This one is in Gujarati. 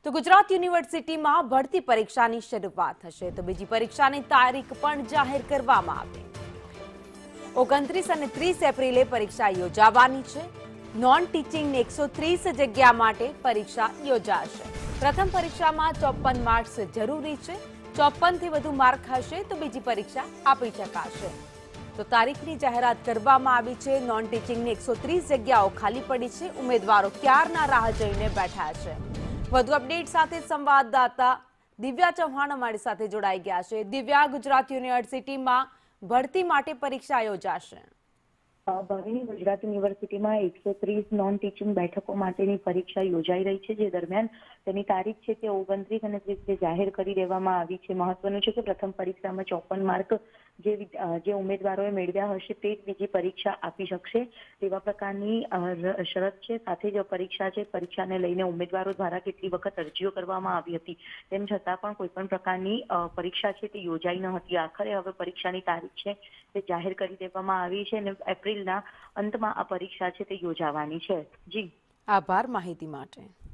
તો ગુજરાત યુનિવર્સિટીમાં ભરતી પરીક્ષાની શરૂઆત થશે તો બીજી પરીક્ષાની તારીખ પણ જાહેર કરવામાં આવી 29 અને 30 એપ્રિલે પરીક્ષા યોજાવાની છે નોન ટીચિંગ 130 જગ્યા માટે પરીક્ષા યોજાશે પ્રથમ પરીક્ષામાં 54 માર્ક્સ જરૂરી છે 54 થી વધુ માર્ક હશે તો બીજી પરીક્ષા આપી શકાશે તો તારીખની જાહેરાત કરવામાં આવી છે નોન ટીચિંગની 130 જગ્યાઓ ખાલી પડી છે ઉમેદવારો ક્યારના રાહ જોઈને બેઠા છે વધુ અપડેટ સાથે સંવાદદાતા દિવ્યા ચૌહાણ અમારી સાથે જોડાઈ ગયા છે દિવ્યા ગુજરાત યુનિવર્સિટીમાં ભરતી માટે પરીક્ષા યોજાશે ભવિની ગુજરાત યુનિવર્સિટીમાં 130 નોન ટીચિંગ બેઠકો માટેની પરીક્ષા યોજાઈ રહી છે જે દરમિયાન તેની તારીખ છે તે 29 અને 30 જાહેર કરી દેવામાં આવી છે મહત્વનું છે કે પ્રથમ પરીક્ષામાં 54 માર્ક જે ઉમેદવારોએ મેળવ્યા હશે તે જ બીજી પરીક્ષા આપી શકશે તેવા પ્રકારની શરત છે સાથે જ પરીક્ષા છે પરીક્ષાને લઈને ઉમેદવારો દ્વારા કેટલી વખત અરજીઓ કરવામાં આવી હતી તેમ છતાં પણ કોઈ પણ પ્રકારની પરીક્ષા છે તે યોજાઈ ન હતી આખરે હવે પરીક્ષાની તારીખ છે તે જાહેર કરી દેવામાં આવી છે અને એપ્રિલના અંતમાં આ પરીક્ષા છે તે યોજાવાની છે જી આભાર માહિતી માટે